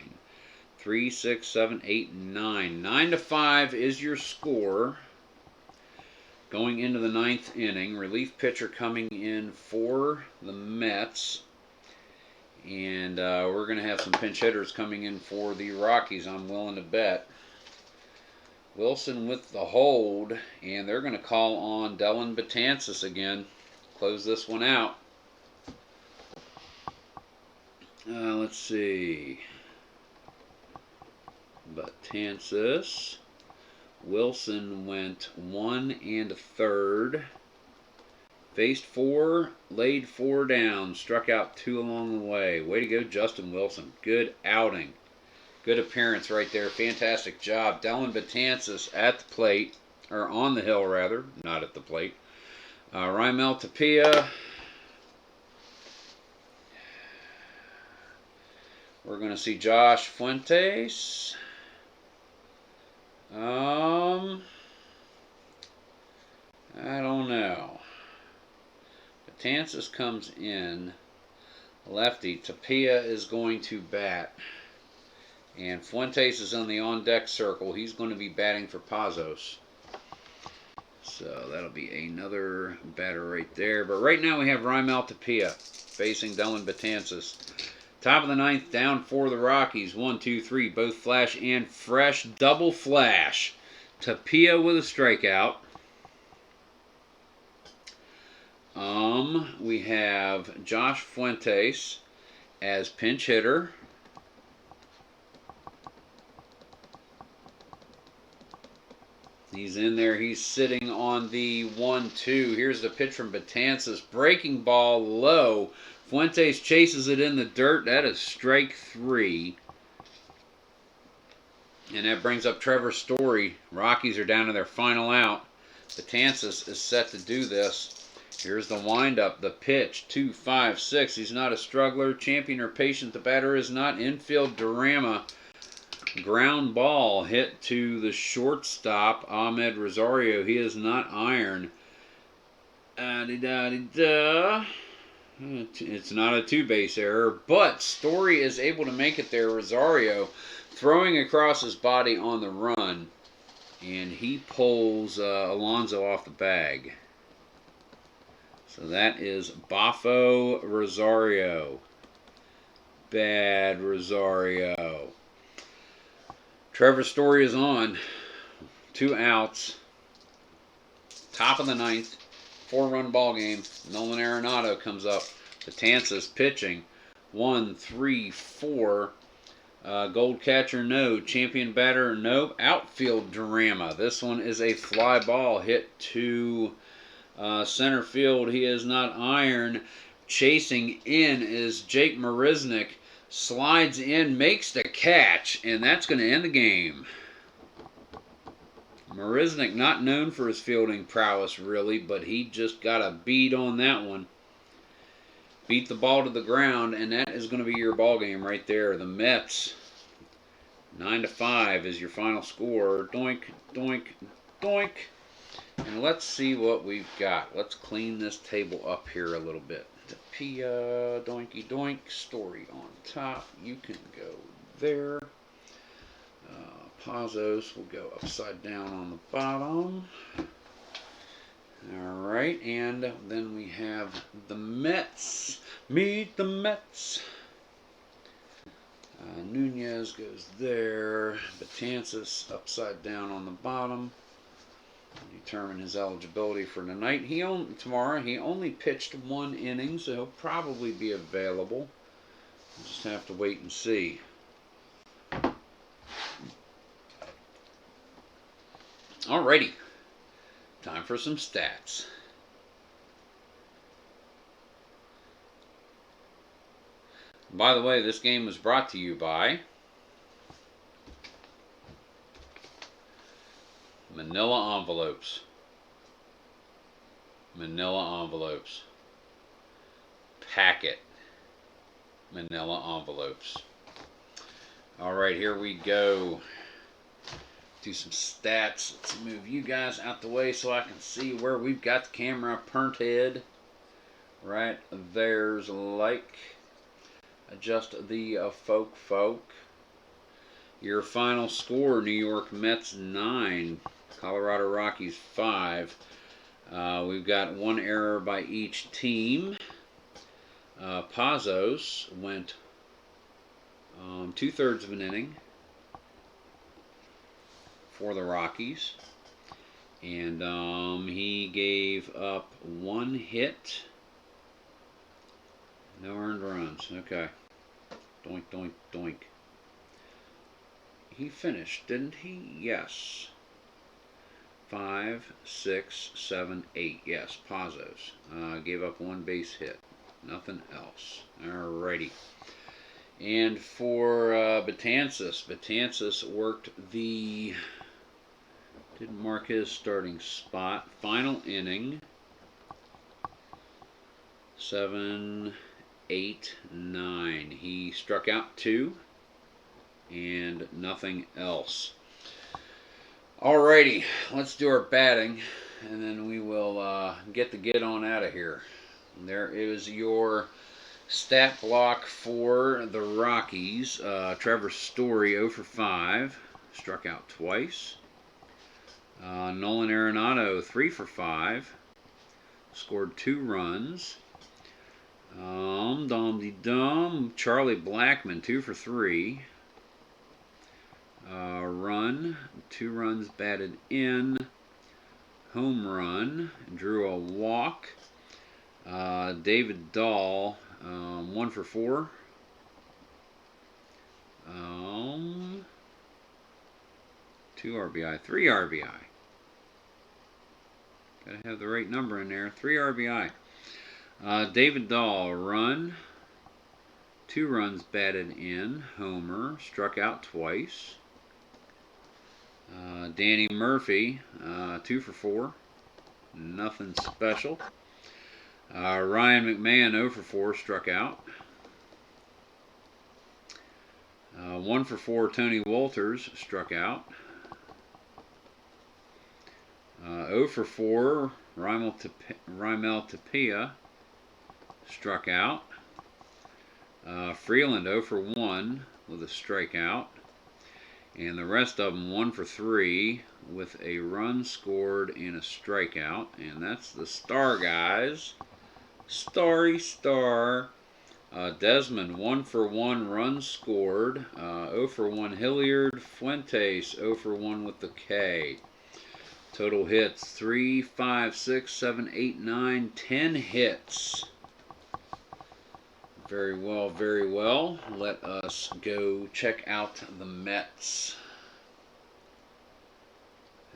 3, 6, 7, 8, 9. 9-5 is your score. Going into the 9th inning, relief pitcher coming in for the Mets. And we're going to have some pinch hitters coming in for the Rockies, I'm willing to bet. Wilson with the hold, and they're going to call on Dellin Betances again. Close this one out. Let's see. Betances. Wilson went 1 1/3. Faced 4, laid 4 down, struck out 2 along the way. Way to go, Justin Wilson. Good outing. Good appearance right there. Fantastic job. Dellin Betances at the plate, or on the hill rather, not at the plate. Raimel Tapia. We're going to see Josh Fuentes. I don't know. Betances comes in. Lefty. Tapia is going to bat. And Fuentes is on the on-deck circle. He's going to be batting for Pazos. So that'll be another batter right there. But right now we have Raimel Tapia facing Dellin Betances. Top of the 9th, down for the Rockies. 1, 2, 3, both flash and fresh. Double flash. Tapia with a strikeout. We have Josh Fuentes as pinch hitter. He's in there. He's sitting on the 1-2. Here's the pitch from Betances. Breaking ball low. Fuentes chases it in the dirt. That is strike 3. And that brings up Trevor Story. Rockies are down to their final out. Betances is set to do this. Here's the windup, the pitch, 2, 5, 6. He's not a struggler. Champion or patient, the batter is not. Infield Durama. Ground ball hit to the shortstop, Ahmed Rosario. He is not iron. It's not a 2-base error, but Story is able to make it there. Rosario throwing across his body on the run, and he pulls Alonso off the bag. So that is Bafo Rosario. Bad Rosario. Trevor Story is on. 2 outs. Top of the 9th. 4-run ball game. Nolan Arenado comes up. Betances pitching. 1, 3, 4. Gold catcher, no. Champion batter, no. Outfield drama. This one is a fly ball hit to center field. He is not iron. Chasing in is Jake Marisnick. Slides in, makes the catch, and that's going to end the game. Marisnick not known for his fielding prowess, really, but he just got a beat on that one. Beat the ball to the ground, and that is going to be your ball game right there. The Mets 9-5 is your final score. Doink, doink, doink. And let's see what we've got. Let's clean this table up here a little bit. Pia, doinky doink, story on top. You can go there. Pazos will go upside down on the bottom. Alright, and then we have the Mets. Meet the Mets. Nunez goes there. Betances upside down on the bottom. Determine his eligibility for tonight. Tomorrow he only pitched 1 inning, so he'll probably be available. We'll just have to wait and see. Alrighty, time for some stats. By the way, this game was brought to you by Manila envelopes. Manila envelopes. Packet. Manila envelopes. Alright, here we go. Do some stats. Let's move you guys out the way so I can see where we've got the camera printed. Right there's like. Adjust the folk. Your final score, New York Mets 9, Colorado Rockies 5. We've got 1 error by each team. Pazos went 2/3 of an inning for the Rockies. And he gave up 1 hit. No earned runs. Okay. Doink, doink, doink. He finished, didn't he? Yes. 5, 6, 7, 8. Yes, Pazos. Gave up 1 base hit. Nothing else. Alrighty. And for Betances worked the... Didn't mark his starting spot. Final inning. 7, 8, 9. He struck out 2 and nothing else. Alrighty, let's do our batting and then we will get on out of here. And there is your stat block for the Rockies. Trevor Story 0 for 5, struck out twice. Nolan Arenado 3 for 5, scored 2 runs. Charlie Blackmon 2 for 3. Run, 2 runs batted in. Home run, drew a walk. David Dahl 1 for 4. 2 RBI, 3 RBI. Gotta have the right number in there. 3 RBI. David Dahl, run, 2 runs batted in, homer, struck out twice. Danny Murphy, 2 for 4, nothing special. Ryan McMahon, 0 for 4, struck out. 1 for 4, Tony Walters, struck out. 0 for 4, Raimel Tapia, struck out. Freeland 0 for 1 with a strikeout. And the rest of them 1 for 3 with a run scored and a strikeout. And that's the star guys. Starry star. Desmond 1 for 1 runs scored. 0 for 1 Hilliard. Fuentes 0 for 1 with the K. Total hits 3, 5, 6, 7, 8, 9, 10 hits. Very well, very well. Let us go check out the Mets.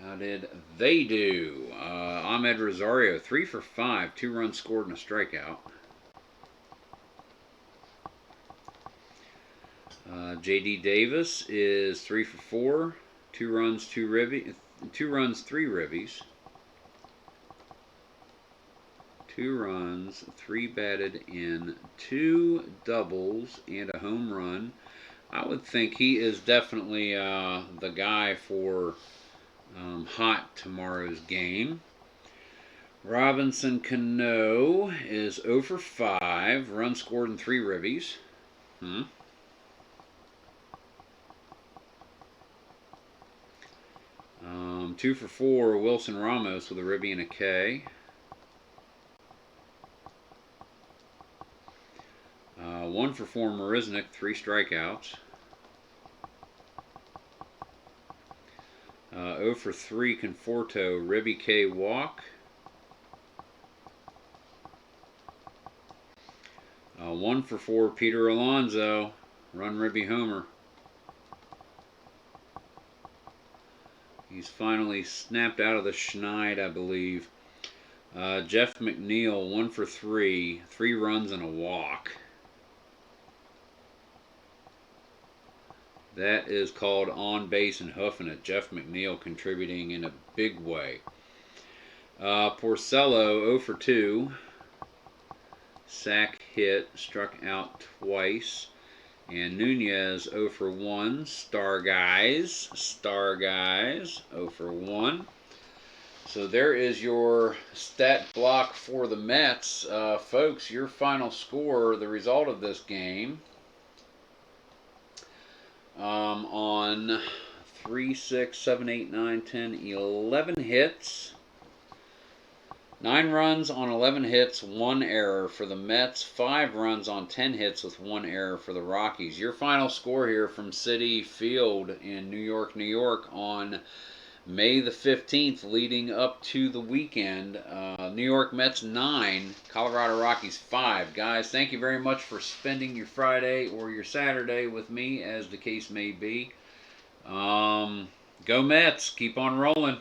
How did they do? Ahmed Rosario, 3 for 5, 2 runs scored and a strikeout. J.D. Davis is 3 for 4, 2 runs, 3 ribbies. 2 runs, 3 batted in, 2 doubles, and a home run. I would think he is definitely the guy for hot tomorrow's game. Robinson Cano is 0 for 5. Runs scored in 3 ribbies. 2 for 4. Wilson Ramos with a ribby and a K. 1 for 4. Marisnik, 3 strikeouts. 0 for 3. Conforto, ribby K walk. 1 for 4. Peter Alonso, run ribby homer. He's finally snapped out of the schneid, I believe. Jeff McNeil, 1 for 3. 3 runs and a walk. That is called on base and hoofing it. Jeff McNeil contributing in a big way. Porcello, 0 for 2. Sack hit, struck out twice. And Nunez, 0 for 1. Star guys, 0 for 1. So there is your stat block for the Mets. Folks, your final score, the result of this game, on 3, 6, 7, 8, 9, 10, 11 hits. 9 runs on 11 hits, 1 error for the Mets. 5 runs on 10 hits with 1 error for the Rockies. Your final score here from Citi Field in New York, New York on May the 15th leading up to the weekend. New York Mets 9, Colorado Rockies 5. Guys, thank you very much for spending your Friday or your Saturday with me, as the case may be. Go Mets. Keep on rolling.